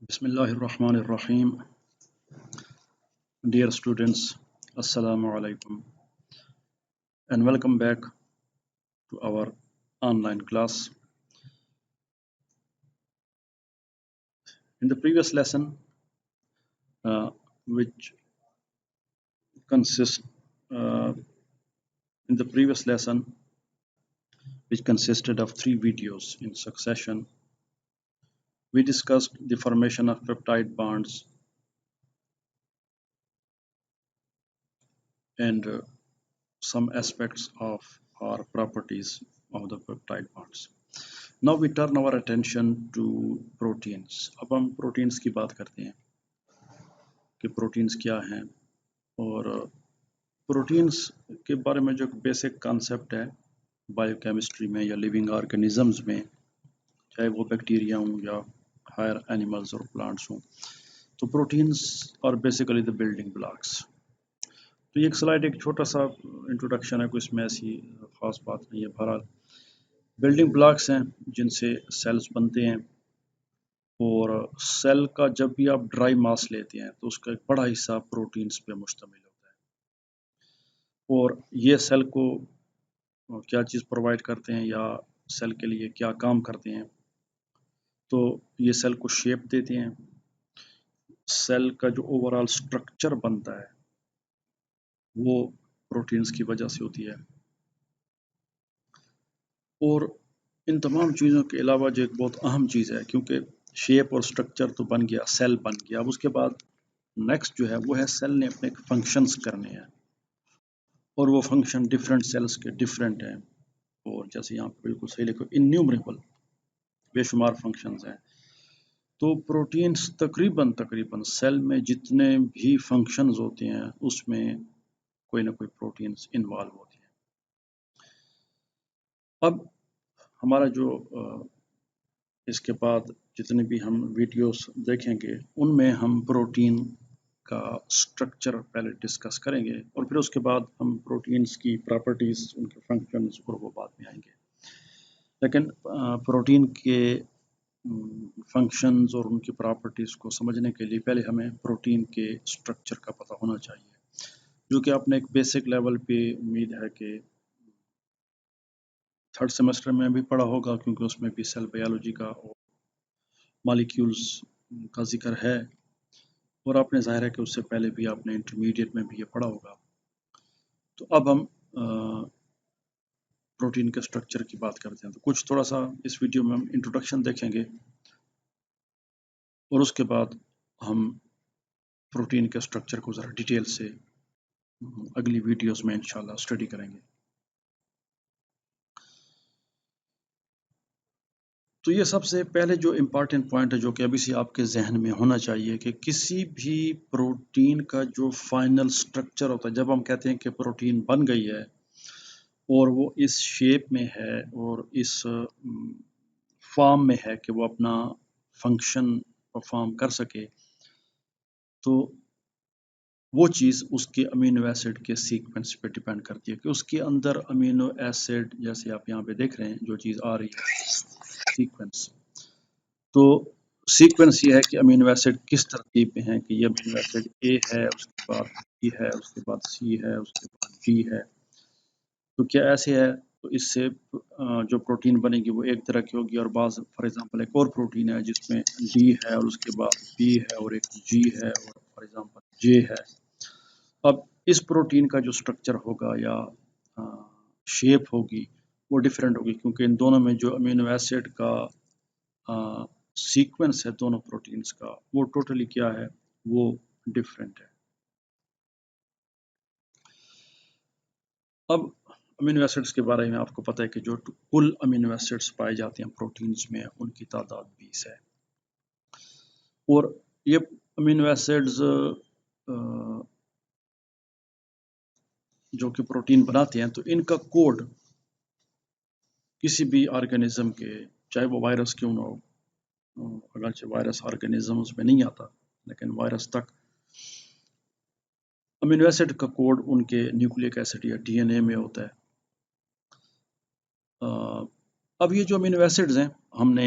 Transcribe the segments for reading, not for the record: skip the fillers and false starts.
Bismillahirrahmanirrahim. Dear students, Assalamu alaikum and welcome back to our online class. In the previous lesson, which consists in the previous lesson, which consisted of 3 videos in succession, we discussed the formation of peptide bonds and some aspects of or properties of the peptide bonds. Now we turn our attention to proteins. अब हम proteins की बात करते हैं कि proteins क्या हैं और प्रोटीन्स के बारे में जो बेसिक कॉन्सेप्ट है बायोकेमिस्ट्री में या लिविंग ऑर्गेनिजम्स में, चाहे वो बैक्टीरिया हों या हायर एनिमल्स और प्लांट्स हों, तो प्रोटीन्स और बेसिकली द बिल्डिंग ब्लॉक्स। तो ये एक स्लाइड एक छोटा सा इंट्रोडक्शन है, कोई इसमें ऐसी खास बात नहीं है। बहरहाल बिल्डिंग ब्लॉक्स हैं जिनसे सेल्स बनते हैं और सेल का जब भी आप ड्राई मास लेते हैं तो उसका एक बड़ा हिस्सा प्रोटीन्स पे मुश्तमिल होता है और ये सेल को क्या चीज़ प्रोवाइड करते हैं या सेल के लिए क्या काम करते हैं। तो ये सेल को शेप देते हैं, सेल का जो ओवरऑल स्ट्रक्चर बनता है वो प्रोटीन्स की वजह से होती है। और इन तमाम चीज़ों के अलावा जो एक बहुत अहम चीज़ है, क्योंकि शेप और स्ट्रक्चर तो बन गया, सेल बन गया, अब उसके बाद नेक्स्ट जो है वो है सेल ने अपने फंक्शंस करने हैं और वो फंक्शन डिफरेंट सेल्स के डिफरेंट हैं। और जैसे यहाँ पे बिल्कुल सही लिखो, इन्यूमरेबल बेशुमार फंक्शंस हैं। तो प्रोटीन्स तकरीबन सेल में जितने भी फंक्शंस होते हैं उसमें कोई ना कोई प्रोटीन्स इन्वॉल्व होती हैं। अब हमारा जो इसके बाद जितने भी हम वीडियोस देखेंगे उनमें हम प्रोटीन का स्ट्रक्चर पहले डिस्कस करेंगे और फिर उसके बाद हम प्रोटीन्स की प्रॉपर्टीज, उनके फंक्शंस और वो बाद में आएंगे। लेकिन प्रोटीन के फंक्शंस और उनकी प्रॉपर्टीज़ को समझने के लिए पहले हमें प्रोटीन के स्ट्रक्चर का पता होना चाहिए, जो कि आपने एक बेसिक लेवल पे उम्मीद है कि 3rd सेमेस्टर में भी पढ़ा होगा, क्योंकि उसमें भी सेल बायोलॉजी का और मॉलिक्यूल्स का जिक्र है और आपने जाहिर है कि उससे पहले भी आपने इंटरमीडिएट में भी ये पढ़ा होगा। तो अब हम प्रोटीन के स्ट्रक्चर की बात करते हैं। तो कुछ थोड़ा सा इस वीडियो में हम इंट्रोडक्शन देखेंगे और उसके बाद हम प्रोटीन के स्ट्रक्चर को ज़रा डिटेल से अगली वीडियोस में इंशाल्लाह स्टडी करेंगे। तो ये सबसे पहले जो इम्पॉर्टेंट पॉइंट है, जो कि अभी से आपके जहन में होना चाहिए, कि किसी भी प्रोटीन का जो फाइनल स्ट्रक्चर होता है, जब हम कहते हैं कि प्रोटीन बन गई है और वो इस शेप में है और इस फॉर्म में है कि वो अपना फंक्शन परफॉर्म कर सके, तो वो चीज़ उसके अमीनो एसिड के सीक्वेंस पे डिपेंड करती है कि उसके अंदर अमीनो एसिड, जैसे आप यहाँ पे देख रहे हैं जो चीज़ आ रही है सीक्वेंस, तो सीक्वेंस ये है कि अमीनो एसिड किस तरतीब में है, कि ये अमीनो एसिड ए है, उसके बाद बी है, उसके बाद सी है, उसके बाद डी है। तो क्या ऐसे है, तो इससे जो प्रोटीन बनेगी वो एक तरह की होगी। और बाज़ फॉर एग्जांपल एक और प्रोटीन है जिसमें डी है और उसके बाद बी है और एक जी है और फॉर एग्जांपल जे है। अब इस प्रोटीन का जो स्ट्रक्चर होगा या शेप होगी वो डिफरेंट होगी, क्योंकि इन दोनों में जो अमीनो एसिड का सीक्वेंस है दोनों प्रोटीन्स का, वो टोटली क्या है, वो डिफरेंट है। अब अमीनो एसिड्स के बारे में आपको पता है कि जो कुल अमीनो एसिड्स पाए जाते हैं प्रोटीन्स में, उनकी तादाद 20 है। और ये अमीनो एसिड्स जो कि प्रोटीन बनाते हैं, तो इनका कोड किसी भी ऑर्गेनिज्म के, चाहे वो वायरस क्यों ना हो, अगरचे वायरस ऑर्गेनिजम्स में नहीं आता, लेकिन वायरस तक अमीनो एसिड का कोड उनके न्यूक्लिक एसिड या डीएनए में होता है। अब ये जो अमीनो एसिड्स हैं, हमने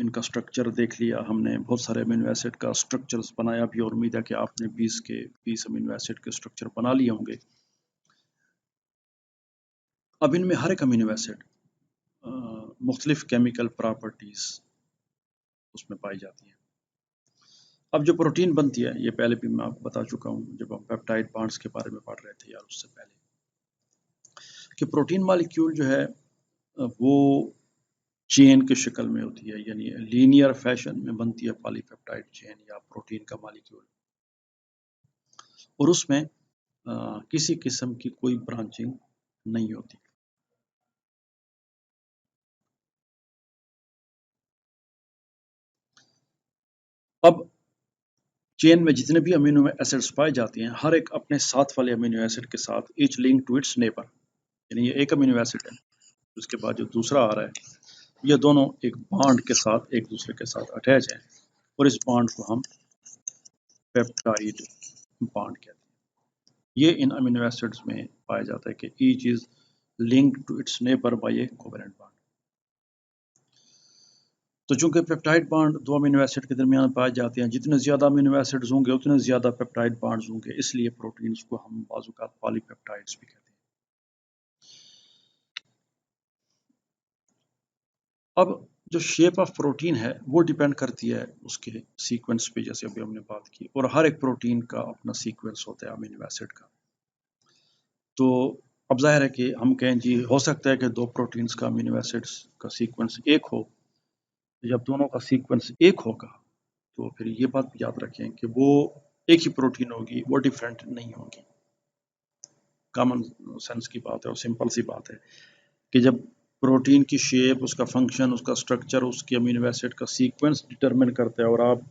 इनका स्ट्रक्चर देख लिया हमने, बहुत सारे अमीनो एसिड का स्ट्रक्चर्स बनाया भी, और उम्मीद है कि आपने 20 अमीनो एसिड के स्ट्रक्चर बना लिए होंगे। अब इनमें हर एक अमीनो एसिड मुख्तलिफ केमिकल प्रॉपर्टीज उसमें पाई जाती हैं। अब जो प्रोटीन बनती है, ये पहले भी मैं आपको बता चुका हूँ जब हम पेप्टाइड बॉन्ड्स के बारे में पढ़ रहे थे यार, उससे पहले, कि प्रोटीन मॉलिक्यूल जो है वो चेन की शक्ल में होती है, यानी लीनियर फैशन में बनती है पॉलीपेप्टाइड चेन या प्रोटीन का मॉलिक्यूल, और उसमें किसी किस्म की कोई ब्रांचिंग नहीं होती। अब चेन में जितने भी अमीनो एसिड्स पाए जाते हैं, हर एक अपने साथ वाले अमीनो एसिड के साथ each link to its neighbour, यानी ये एक अमीनो एसिड है, उसके बाद जो दूसरा आ रहा है, ये दोनों एक बॉन्ड के साथ एक दूसरे के साथ अटैच हैं, और इस बॉन्ड को हम पेप्टाइड बॉन्ड कहते हैं। ये इन अमीनो एसिड्स में पाया जाता है कि each is linked to its neighbour by a covalent bond. तो चूंकि पेप्टाइड बॉन्ड दो अमीनो एसिड के दरमियान पाए जाते हैं, जितने ज्यादा अमीनो एसिड्स होंगे उतने ज्यादा पेप्टाइड बॉन्ड्स होंगे, इसलिए प्रोटीन्स को हम बाजुकात पॉलीपेप्टाइड्स भी कहते हैं। अब जो शेप ऑफ प्रोटीन है वो डिपेंड करती है उसके सीक्वेंस पे, जैसे अभी हमने बात की, और हर एक प्रोटीन का अपना सीक्वेंस होता है अमीनो एसिड का। तो अब जाहिर है कि हम कहें जी, हो सकता है कि दो प्रोटीन्स का अमीनो एसिड्स का सीक्वेंस एक हो, जब दोनों का सीक्वेंस एक होगा तो फिर ये बात भी याद रखें कि वो एक ही प्रोटीन होगी, वो डिफरेंट नहीं होगी। कॉमन सेंस की बात है और सिंपल सी बात है कि जब प्रोटीन की शेप, उसका फंक्शन, उसका स्ट्रक्चर, उसके अमीनो एसिड का सीक्वेंस डिटरमिन करता है, और आप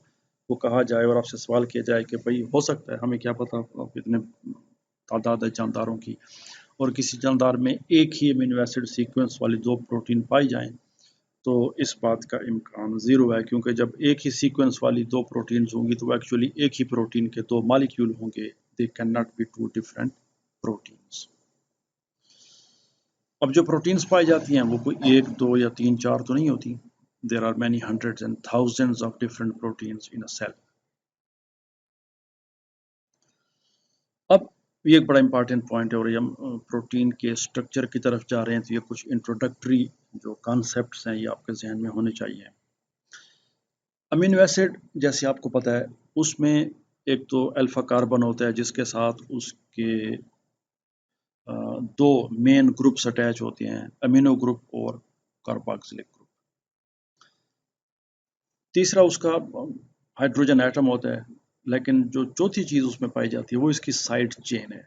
को कहा जाए और आपसे सवाल किया जाए कि भाई हो सकता है, हमें क्या पता आप इतने तादाद है जानदारों की, और किसी जानदार में एक ही अमीनो एसिड सीक्वेंस वाली दो प्रोटीन पाई जाएं, तो इस बात का इम्कान ज़ीरो है, क्योंकि जब एक ही सीक्वेंस वाली दो प्रोटीन्स होंगी तो एक्चुअली एक ही प्रोटीन के दो मॉलिक्यूल होंगे, they can not be two different proteins. अब जो प्रोटीन्स पाई जाती हैं वो कोई एक, दो या तीन, चार तो नहीं होती। There are many hundreds and thousands of different proteins in a cell. अब ये एक बड़ा इंपॉर्टेंट पॉइंट है, और हम प्रोटीन के स्ट्रक्चर की तरफ जा रहे हैं, तो ये कुछ इंट्रोडक्टरी जो कॉन्सेप्ट्स हैं ये आपके जहन में होने चाहिए। अमीनो एसिड जैसे आपको पता है, उसमें एक तो अल्फा कार्बन होता है जिसके साथ उसके दो मेन ग्रुप्स अटैच होते हैं, अमीनो ग्रुप और कार्बोक्सिलिक ग्रुप। तीसरा उसका हाइड्रोजन एटम होता है, लेकिन जो चौथी चीज उसमें पाई जाती है वो इसकी साइड चेन है।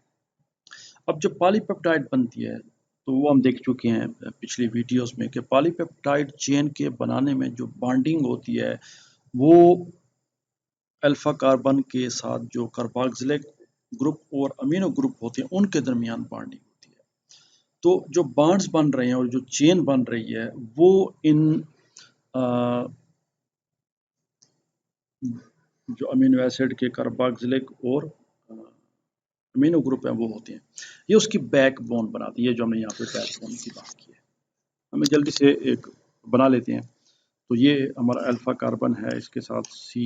अब जब पॉलीपेप्टाइड बनती है तो वो हम देख चुके हैं पिछली वीडियोस में कि पॉलीपेप्टाइड चेन के बनाने में जो बॉन्डिंग होती है वो अल्फा कार्बन के साथ जो कार्बोक्सिलिक ग्रुप और अमीनो ग्रुप होते हैं उनके दरमियान बॉन्डिंग होती है। तो जो बॉन्ड्स बन रहे हैं और जो चेन बन रही है वो इन जो अमीनो एसिड के कार्बोक्सिलिक और अमीनो ग्रुप है वो होते हैं, ये उसकी बैकबोन बनाती है, जो हमने यहाँ पे बैकबोन की बात की है। हमें जल्दी से एक बना लेते हैं। तो ये हमारा अल्फा कार्बन है, इसके साथ सी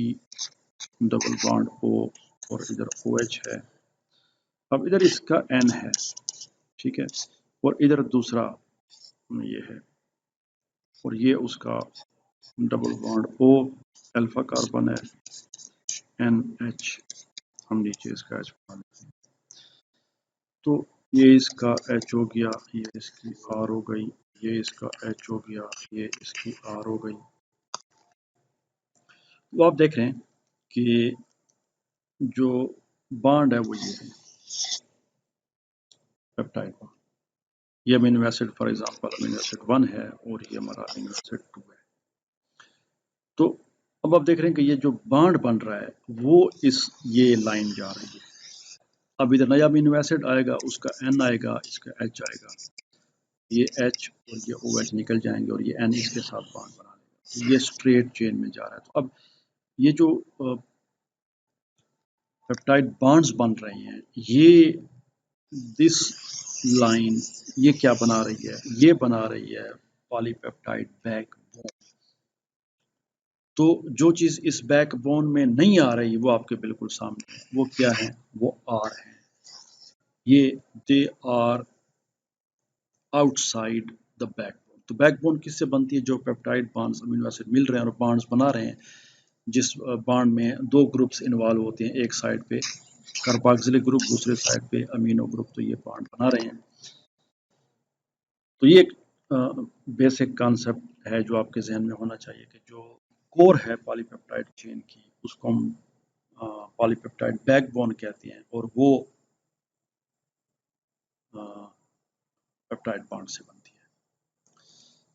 डबल बॉन्ड ओ, और इधर OH है। अब इधर इसका N है, ठीक है, और इधर दूसरा ये है, और ये उसका double bond O, alpha carbon है, NH, हम नीचे इसका H बना लेते हैं। तो ये इसका H हो गया, ये इसकी R हो गई, ये इसका H हो गया, ये इसकी R हो गई। तो आप देख रहे हैं कि जो बॉन्ड है वो ये है, पेप्टाइड बॉन्ड। ये amino acid for example amino acid 1 है और ये हमारा अमीनो एसिड 2 है। तो अब आप देख रहे हैं कि ये जो बॉन्ड बन रहा है वो ये लाइन जा रही है। अब इधर नया अमीनो एसिड आएगा, उसका N आएगा, इसका H आएगा, ये H और ये OH निकल जाएंगे और ये N इसके साथ बॉन्ड बना लेगा, ये स्ट्रेट चेन में जा रहा है। तो अब ये जो पेप्टाइड बॉन्ड्स बन रहे हैं, ये दिस लाइन ये क्या बना रही है, ये बना रही है पॉलीपेप्टाइड बैकबोन। तो जो चीज़ इस बैकबोन में नहीं आ रही वो आपके बिल्कुल सामने है, वो क्या है? वो आर है। ये they are outside the backbone. तो बैकबोन किससे बनती है? जो पेप्टाइड बॉन्ड्स अमीनो एसिड मिल रहे हैं और बॉन्ड्स बना रहे हैं, जिस बॉन्ड में दो ग्रुप्स इन्वॉल्व होते हैं, एक साइड पे कार्बोक्सिलिक ग्रुप, दूसरे साइड पे अमीनो ग्रुप, तो ये बॉन्ड बना रहे हैं। तो ये एक बेसिक कॉन्सेप्ट है जो आपके जहन में होना चाहिए कि जो कोर है पॉलीपेप्टाइड चेन की, उसको हम पॉलीपेप्टाइड बैकबोन कहते हैं, और वो पेप्टाइड बॉन्ड से बनती है।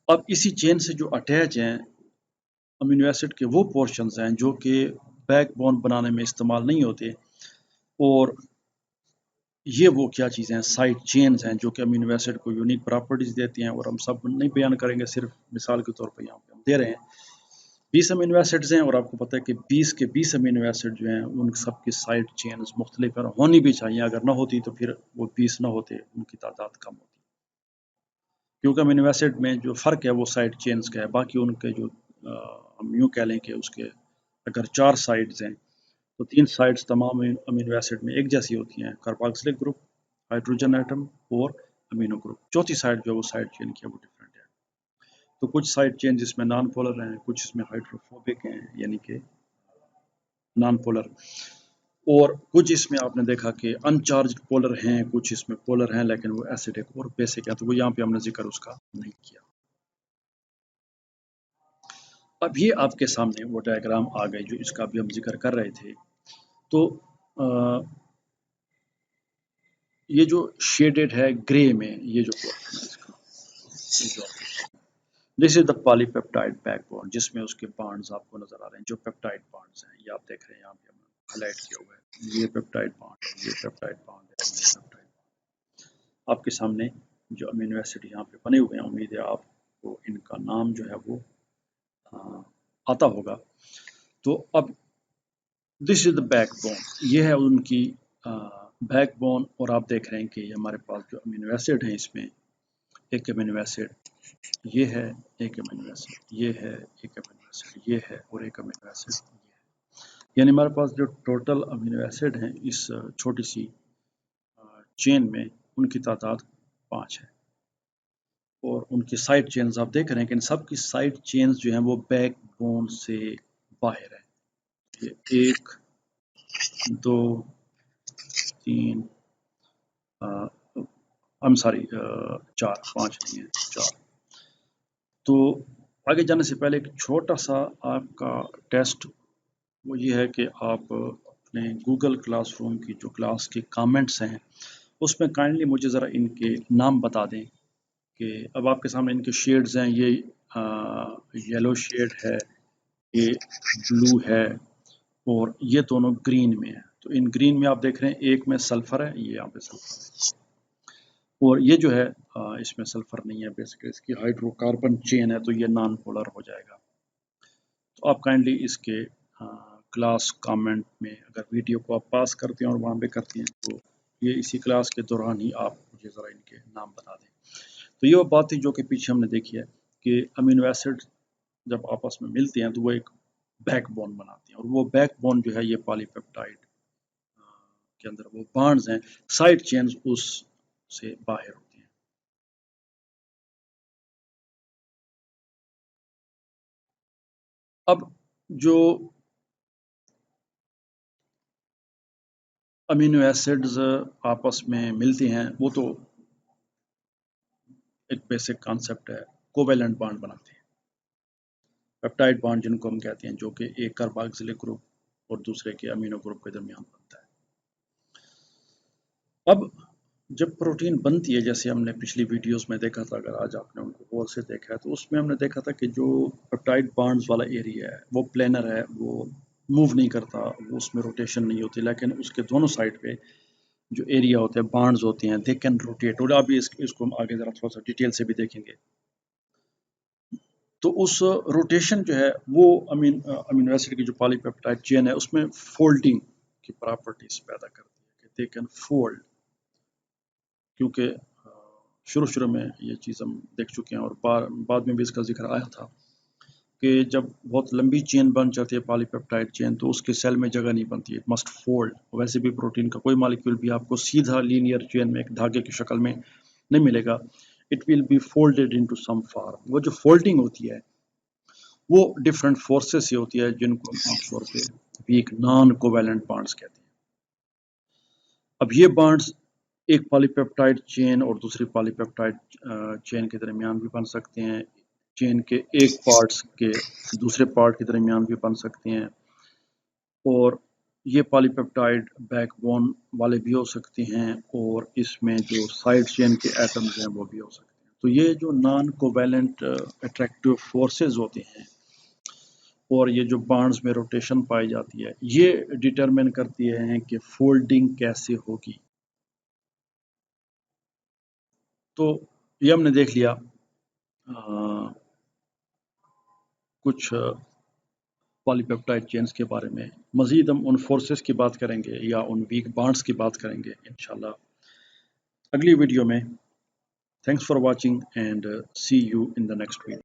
अब इसी चेन से जो अटैच हैं अमीनो एसिड के वो पोर्शंस हैं जो कि बैकबोन बनाने में इस्तेमाल नहीं होते, और ये वो क्या चीज़ें हैं, साइड चेन्स हैं जो कि अमीनो एसिड को यूनिक प्रॉपर्टीज देती हैं, और हम सब नहीं बयान करेंगे, सिर्फ मिसाल के तौर पर यहाँ पे हम दे रहे हैं। 20 अमीनो एसिड्स हैं, और आपको पता है कि 20 के 20 अमीनो एसिड जो हैं उन सबकी साइड चेन्स मुख्तलिफ है, होनी भी चाहिए। अगर ना होती तो फिर वो 20 ना होते, उनकी तादाद कम होती, क्योंकि अमीनो एसिड में जो फ़र्क है वो साइड चेन्स का है। बाकी उनके जो हम यूँ कह लें कि उसके अगर 4 साइड्स हैं तो 3 साइड्स तमाम अमीनो एसिड में एक जैसी होती हैं, कार्बोक्सिलिक ग्रुप, हाइड्रोजन एटम और अमीनो ग्रुप। चौथी साइड जो है वो साइड चेन की है, वो डिफरेंट है। तो कुछ साइड चेन जिसमें नॉन पोलर हैं, कुछ इसमें हाइड्रोफोबिक हैं यानी कि नॉन पोलर, और कुछ इसमें आपने देखा कि अनचार्ज्ड पोलर हैं, कुछ इसमें पोलर हैं लेकिन वो एसिडिक और बेसिक है, तो वो यहाँ पे हमने जिक्र उसका नहीं किया। अब ये आपके सामने वो डायग्राम आ गए जो इसका भी हम जिक्र कर रहे थे। तो ये जो शेडेड है ग्रे में, ये जो पोर्शन है इसका, this is the polypeptide backbone, जिसमें उसके बॉन्ड्स आपको नजर आ रहे हैं, जो पेप्टाइड बॉन्ड्स हैं, ये आप देख रहे हैं यहाँ पे हमने हाईलाइट किया हुआ है। ये पेप्टाइड बॉन्ड है, ये पेप्टाइड बॉन्ड है, ये पेप्टाइड। आपके सामने जो अमीनो एसिड यहाँ पे बने हुए हैं, उम्मीद है आपको इनका नाम जो है वो आता होगा। तो अब दिस इज द बैकबोन, ये है उनकी बैकबोन, और आप देख रहे हैं कि हमारे पास जो अमीनो एसिड हैं, इसमें एक अमीनो एसिड ये है, एक अमीनो एसिड ये है, एक अमीनो एसिड ये है, और एक अमीनो एसिड ये है। यानी हमारे पास जो टोटल अमीनो एसिड हैं इस छोटी सी चेन में, उनकी तादाद 5 है, और उनकी साइड चेन्स आप देख रहे हैं कि इन सब की साइड चेन्स जो हैं वो बैकबोन से बाहर है। ये 1 2 3 आई एम सॉरी 4, 5 नहीं है, 4। तो आगे जाने से पहले एक छोटा सा आपका टेस्ट वो ये है कि आप अपने गूगल क्लासरूम की जो क्लास के कमेंट्स हैं उसमें काइंडली मुझे ज़रा इनके नाम बता दें कि अब आपके सामने इनके शेड्स हैं। ये येलो शेड है, ये ब्लू है, और ये दोनों ग्रीन में है। तो इन ग्रीन में आप देख रहे हैं एक में सल्फ़र है, ये यहाँ पे सल्फ़र है, और ये जो है इसमें सल्फ़र नहीं है, बेसिकली इसकी हाइड्रोकार्बन चेन है, तो ये नॉन पोलर हो जाएगा। तो आप काइंडली इसके क्लास कमेंट में अगर वीडियो को आप पास करते हैं और वहाँ पे करते हैं, तो ये इसी क्लास के दौरान ही आप मुझे ज़रा इनके नाम बता दें। तो ये वो बात थी जो कि पीछे हमने देखी है कि अमीनो एसिड जब आपस में मिलते हैं तो वो एक बैकबोन बनाते हैं, और वो बैकबोन जो है ये पॉलीपेप्टाइड के अंदर वो बॉन्ड्स हैं, साइड चेन्स उस से बाहर होती हैं। अब जो अमीनो एसिड्स आपस में मिलती हैं वो तो एक बेसिक कॉन्सेप्ट है, कोवेलेंट बॉन्ड बनाते हैं, पेप्टाइड बॉन्ड जिनको हम कहते हैं, जो कि एक कार्बोक्सिलिक ग्रुप और दूसरे के अमीनो ग्रुप के दरमियान बनता है। अब जब प्रोटीन बनती है, जैसे हमने पिछली वीडियोस में देखा था, अगर आज आपने उनको गौर से देखा है तो उसमें हमने देखा था कि जो पेप्टाइड बॉन्ड्स वाला एरिया है वो प्लेनर है, वो मूव नहीं करता, वो उसमें रोटेशन नहीं होती, लेकिन उसके दोनों साइड पे जो एरिया होते हैं, बॉन्ड्स होते हैं, दे कैन रोटेट। और अभी इसको हम आगे ज़रा थोड़ा सा डिटेल से भी देखेंगे। तो उस रोटेशन जो है वो अमीनो एसिड की जो पॉलीपेप्टाइड चेन है उसमें फोल्डिंग की प्रॉपर्टीज पैदा करती है कि दे कैन फोल्ड, क्योंकि शुरू शुरू में ये चीज़ हम देख चुके हैं और बाद में भी इसका जिक्र आया था कि जब बहुत लंबी चेन बन जाती है पॉलीपेप्टाइड चेन, तो उसके सेल में जगह नहीं बनती है, इट मस्ट फोल्ड। वैसे भी प्रोटीन का कोई मॉलिक्यूल भी आपको सीधा लीनियर चेन में एक धागे की शक्ल में नहीं मिलेगा, it will be folded into some form. वो जो फोल्डिंग होती है वो डिफरेंट फोर्सेस से होती है, जिनको हम आमतौर पे वीक नॉन कोवैलेंट बॉन्ड्स कहते हैं। अब ये बॉन्ड्स एक पॉलीपेप्टाइड चेन और दूसरी पॉलीपेप्टाइड चेन के दरमियान भी बन सकते हैं, चेन के एक पार्ट्स के दूसरे पार्ट के दरमियान भी बन सकते हैं, और ये पॉलीपेप्टाइड बैकबोन वाले भी हो सकते हैं, और इसमें जो साइड चेन के एटम्स हैं वो भी हो सकते हैं। तो ये जो नॉन कोवैलेंट अट्रैक्टिव फोर्सेस होते हैं और ये जो बॉन्ड्स में रोटेशन पाई जाती है, ये डिटरमिन करती है कि फोल्डिंग कैसे होगी। तो ये हमने देख लिया कुछ पॉलीपेप्टाइड चेन्स के बारे में। मज़ीद हम उन फोर्सेस की बात करेंगे या उन वीक बॉन्ड्स की बात करेंगे इंशाल्लाह अगली वीडियो में। Thanks for watching and see you in the next video.